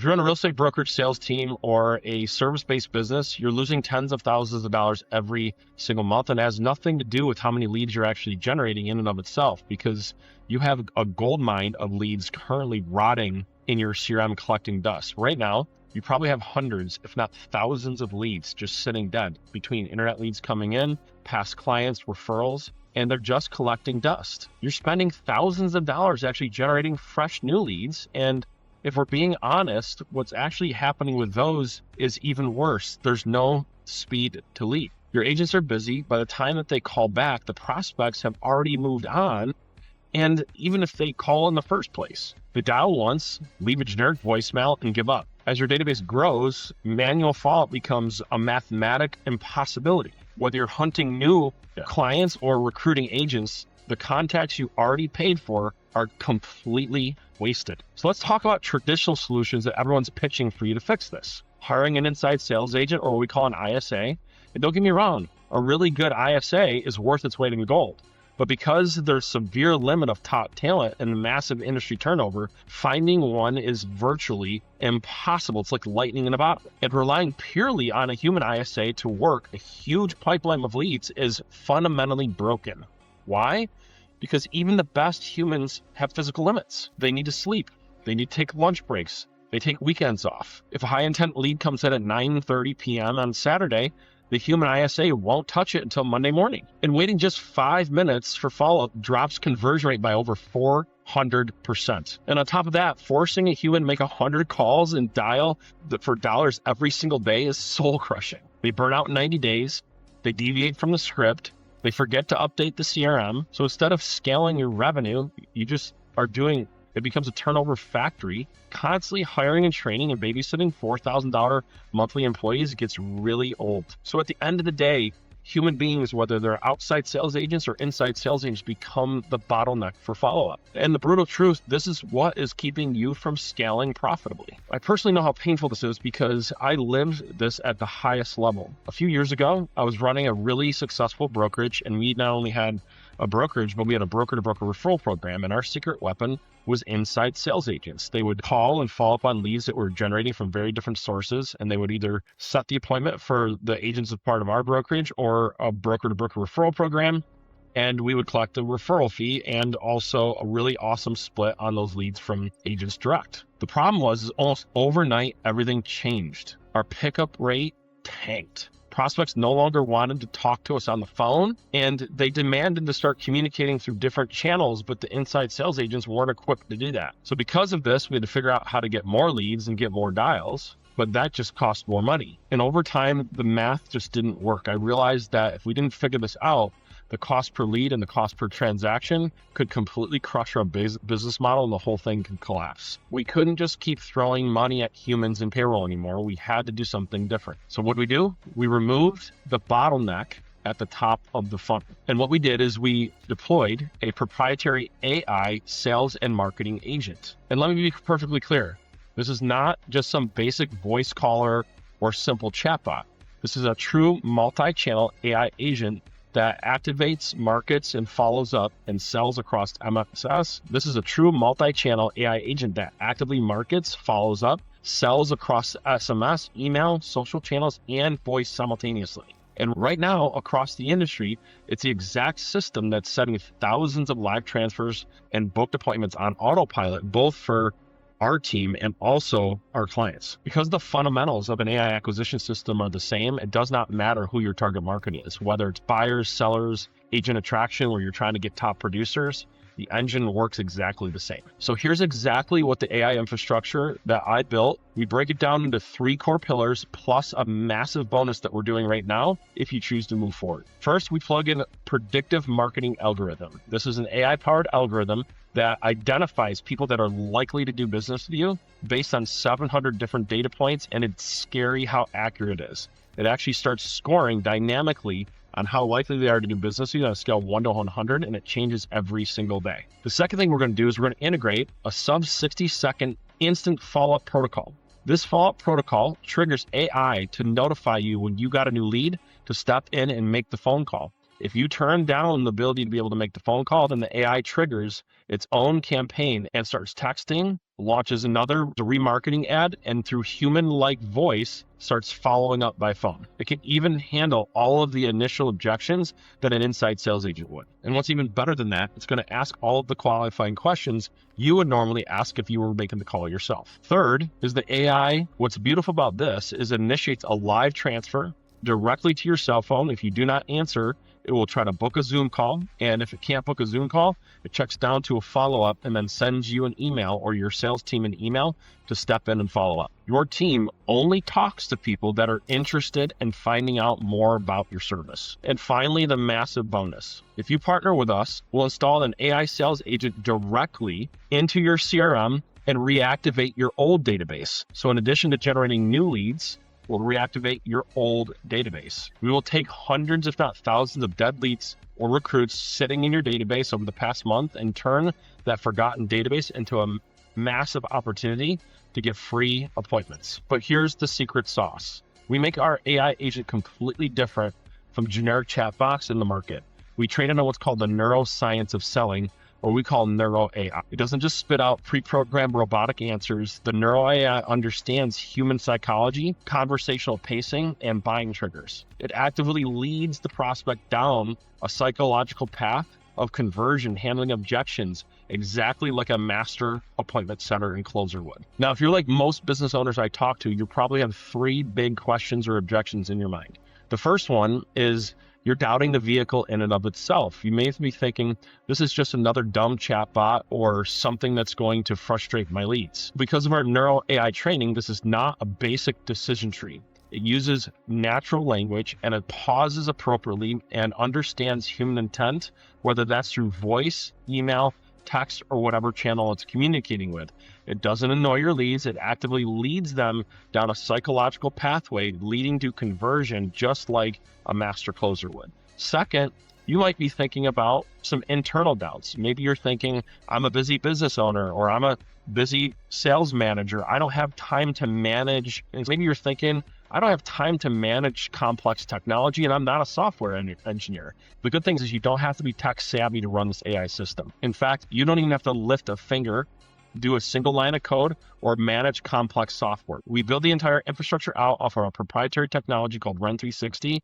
If you're on a real estate brokerage sales team or a service-based business, you're losing tens of thousands of dollars every single month, and it has nothing to do with how many leads you're actually generating in and of itself, because you have a gold mine of leads currently rotting in your CRM collecting dust. Right now, you probably have hundreds, if not thousands of leads just sitting dead between internet leads coming in, past clients, referrals, and they're just collecting dust. You're spending thousands of dollars actually generating fresh new leads, and if we're being honest, what's actually happening with those is even worse. There's no speed to lead. Your agents are busy. By the time that they call back, the prospects have already moved on. And even if they call in the first place, they dial once, leave a generic voicemail, and give up. As your database grows, manual follow-up becomes a mathematic impossibility. Whether you're hunting new clients or recruiting agents, the contacts you already paid for are completely wasted. So let's talk about traditional solutions that everyone's pitching for you to fix this. Hiring an inside sales agent, or what we call an ISA. And don't get me wrong, a really good ISA is worth its weight in gold. But because there's severe limit of top talent and massive industry turnover, finding one is virtually impossible. It's like lightning in a bottle. And relying purely on a human ISA to work a huge pipeline of leads is fundamentally broken. Why? Because even the best humans have physical limits. They need to sleep. They need to take lunch breaks. They take weekends off. If a high intent lead comes in at 9:30 p.m. on Saturday, the human ISA won't touch it until Monday morning. And waiting just 5 minutes for follow-up drops conversion rate by over 400%. And on top of that, forcing a human to make 100 calls and dial for dollars every single day is soul crushing. They burn out in 90 days. They deviate from the script. They forget to update the CRM. So instead of scaling your revenue, you just are doing, it becomes a turnover factory. Constantly hiring and training and babysitting $4,000 monthly employees gets really old. So at the end of the day, human beings, whether they're outside sales agents or inside sales agents, become the bottleneck for follow-up. And the brutal truth, this is what is keeping you from scaling profitably. I personally know how painful this is because I lived this at the highest level. A few years ago, I was running a really successful brokerage, and we not only had a brokerage, but we had a broker-to-broker referral program, and our secret weapon was inside sales agents. They would call and follow up on leads that were generating from very different sources, and they would either set the appointment for the agents as part of our brokerage or a broker-to-broker referral program, and we would collect a referral fee and also a really awesome split on those leads from agents direct. The problem was almost overnight, everything changed. Our pickup rate tanked. Prospects no longer wanted to talk to us on the phone, and they demanded to start communicating through different channels, but the inside sales agents weren't equipped to do that. So because of this, we had to figure out how to get more leads and get more dials, but that just cost more money. And over time, the math just didn't work. I realized that if we didn't figure this out, the cost per lead and the cost per transaction could completely crush our business model, and the whole thing could collapse. We couldn't just keep throwing money at humans and payroll anymore. We had to do something different. So what did? We removed the bottleneck at the top of the funnel. And what we did is we deployed a proprietary AI sales and marketing agent. And let me be perfectly clear. This is not just some basic voice caller or simple chatbot. This is a true multi-channel AI agent that activates, markets, and follows up and sells across MSS. This is a true multi-channel AI agent that actively markets, follows up, sells across SMS, email, social channels, and voice simultaneously. And right now, across the industry, it's the exact system that's setting thousands of live transfers and booked appointments on autopilot, both for our team and also our clients. Because the fundamentals of an AI acquisition system are the same, it does not matter who your target market is, whether it's buyers, sellers, agent attraction, where you're trying to get top producers, the engine works exactly the same. So here's exactly what the AI infrastructure that I built. We break it down into 3 core pillars, plus a massive bonus that we're doing right now if you choose to move forward. First, we plug in a predictive marketing algorithm. This is an AI-powered algorithm that identifies people that are likely to do business with you based on 700 different data points, and it's scary how accurate it is. It actually starts scoring dynamically on how likely they are to do business with you on a scale of 1 to 100, and it changes every single day. The second thing we're going to do is we're going to integrate a sub 60-second instant follow-up protocol. This follow-up protocol triggers AI to notify you when you got a new lead to step in and make the phone call. If you turn down the ability to be able to make the phone call, then the AI triggers its own campaign and starts texting, launches another remarketing ad, and through human-like voice starts following up by phone. It can even handle all of the initial objections that an inside sales agent would. And what's even better than that, it's going to ask all of the qualifying questions you would normally ask if you were making the call yourself. Third is the AI. What's beautiful about this is it initiates a live transfer directly to your cell phone. If you do not answer, it will try to book a Zoom call. And if it can't book a Zoom call, it checks down to a follow-up and then sends you an email or your sales team an email to step in and follow up. Your team only talks to people that are interested in finding out more about your service. And finally, the massive bonus. If you partner with us, we'll install an AI sales agent directly into your CRM and reactivate your old database. So in addition to generating new leads, we'll reactivate your old database. We will take hundreds, if not thousands, of dead leads or recruits sitting in your database over the past month and turn that forgotten database into a massive opportunity to get free appointments. But here's the secret sauce. We make our AI agent completely different from generic chatbots in the market. We train it on what's called the neuroscience of selling, or we call NeuroAI. It doesn't just spit out pre-programmed robotic answers. The NeuroAI understands human psychology, conversational pacing, and buying triggers. It actively leads the prospect down a psychological path of conversion, handling objections, exactly like a master appointment setter and closer would. Now, if you're like most business owners I talk to, you probably have three big questions or objections in your mind. The first one is, you're doubting the vehicle in and of itself. You may be thinking, this is just another dumb chatbot or something that's going to frustrate my leads. Because of our NeuroAI training, this is not a basic decision tree. It uses natural language and it pauses appropriately and understands human intent, whether that's through voice, email, text, or whatever channel it's communicating with. It doesn't annoy your leads. It actively leads them down a psychological pathway leading to conversion, just like a master closer would. Second, you might be thinking about some internal doubts. Maybe you're thinking, I'm a busy business owner, or I'm a busy sales manager. I don't have time to manage. Maybe you're thinking, I don't have time to manage complex technology, and I'm not a software engineer. The good thing is you don't have to be tech savvy to run this AI system. In fact, you don't even have to lift a finger, do a single line of code, or manage complex software. We build the entire infrastructure out off of our proprietary technology called REN360,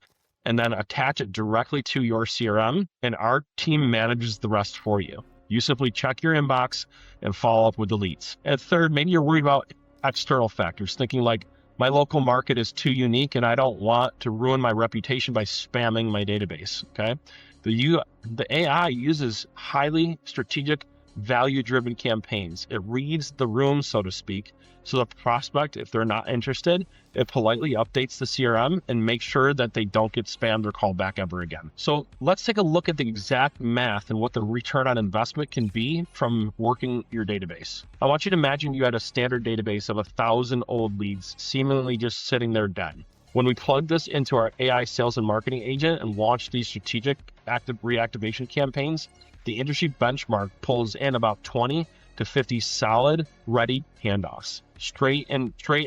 and then attach it directly to your CRM, and our team manages the rest for you. You simply check your inbox and follow up with the leads. And third, maybe you're worried about external factors, thinking like, my local market is too unique and I don't want to ruin my reputation by spamming my database, okay? The AI uses highly strategic, value-driven campaigns. It reads the room, so to speak. So the prospect, if they're not interested, it politely updates the CRM and makes sure that they don't get spammed or called back ever again. So let's take a look at the exact math and what the return on investment can be from working your database. I want you to imagine you had a standard database of 1,000 old leads seemingly just sitting there dead. When we plug this into our AI sales and marketing agent and launch these strategic active reactivation campaigns, the industry benchmark pulls in about 20 to 50 solid, ready handoffs, straight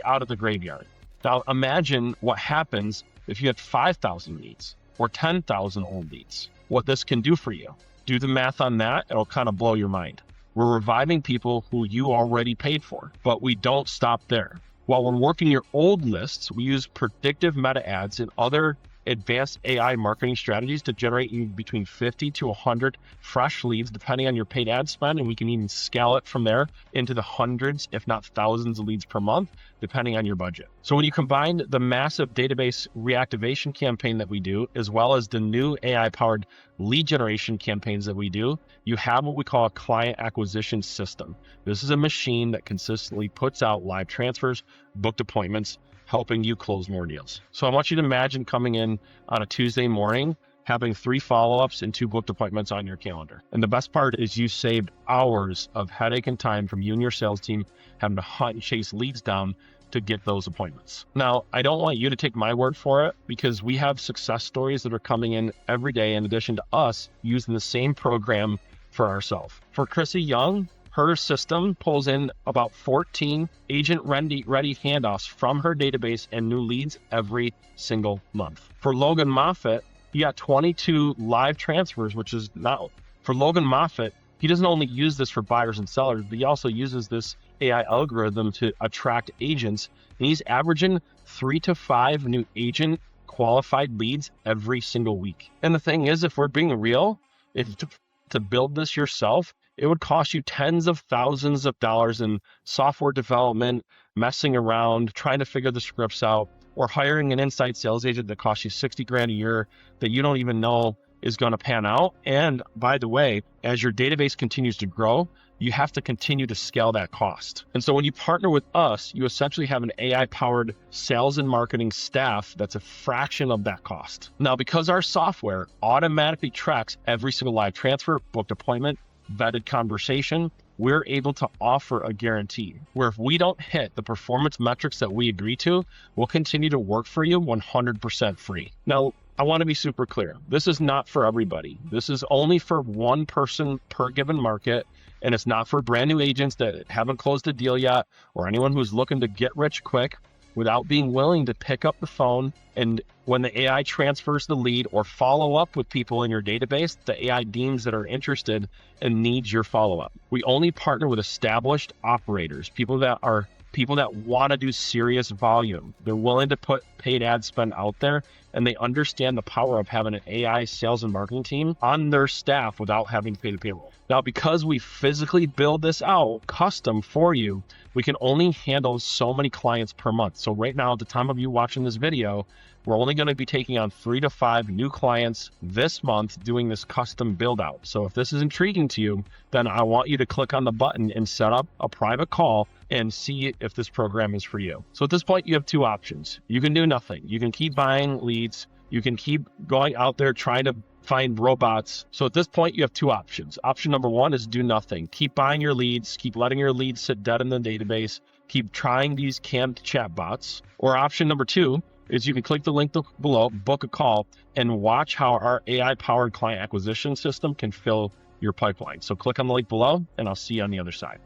out of the graveyard. Now imagine what happens if you had 5,000 leads or 10,000 old leads. What this can do for you. Do the math on that, it'll kind of blow your mind. We're reviving people who you already paid for, but we don't stop there. While we're working your old lists, we use predictive meta ads and other advanced AI marketing strategies to generate you between 50 to 100 fresh leads, depending on your paid ad spend. And we can even scale it from there into the hundreds, if not thousands of leads per month, depending on your budget. So when you combine the massive database reactivation campaign that we do, as well as the new AI-powered lead generation campaigns that we do, you have what we call a client acquisition system. This is a machine that consistently puts out live transfers, booked appointments, helping you close more deals. So I want you to imagine coming in on a Tuesday morning, having 3 follow-ups and 2 booked appointments on your calendar. And the best part is you saved hours of headache and time from you and your sales team having to hunt and chase leads down to get those appointments. Now, I don't want you to take my word for it, because we have success stories that are coming in every day in addition to us using the same program for ourselves. For Chrissy Young, her system pulls in about 14 agent-ready handoffs from her database and new leads every single month. For Logan Moffitt, He got 22 live transfers, which is not for Logan Moffat. He doesn't only use this for buyers and sellers, but he also uses this AI algorithm to attract agents. And he's averaging 3 to 5 new agent qualified leads every single week. And the thing is, if we're being real, if to build this yourself, it would cost you tens of thousands of dollars in software development, messing around, trying to figure the scripts out, or hiring an inside sales agent that costs you 60 grand a year that you don't even know is going to pan out. And by the way, as your database continues to grow, you have to continue to scale that cost. And so when you partner with us, you essentially have an AI-powered sales and marketing staff that's a fraction of that cost. Now, because our software automatically tracks every single live transfer, booked appointment, vetted conversation, we're able to offer a guarantee where if we don't hit the performance metrics that we agree to, we'll continue to work for you 100% free. Now, I want to be super clear. This is not for everybody. This is only for one person per given market, and it's not for brand new agents that haven't closed a deal yet or anyone who's looking to get rich quick without being willing to pick up the phone. And when the AI transfers the lead or follow up with people in your database, the AI deems that are interested and needs your follow-up. We only partner with established operators, people that want to do serious volume. They're willing to put paid ad spend out there, and they understand the power of having an AI sales and marketing team on their staff without having to pay the payroll. Now, because we physically build this out custom for you, we can only handle so many clients per month. So right now, at the time of you watching this video, we're only going to be taking on 3 to 5 new clients this month doing this custom build out. So if this is intriguing to you, then I want you to click on the button and set up a private call and see if this program is for you. So at this point, you have 2 options. You can do nothing. You can keep buying leads. You can keep going out there trying to find robots. So at this point, you have 2 options. Option number 1 is do nothing. Keep buying your leads, keep letting your leads sit dead in the database, keep trying these canned chatbots. Or option number 2 is you can click the link below, book a call, and watch how our AI-powered client acquisition system can fill your pipeline. So click on the link below, and I'll see you on the other side.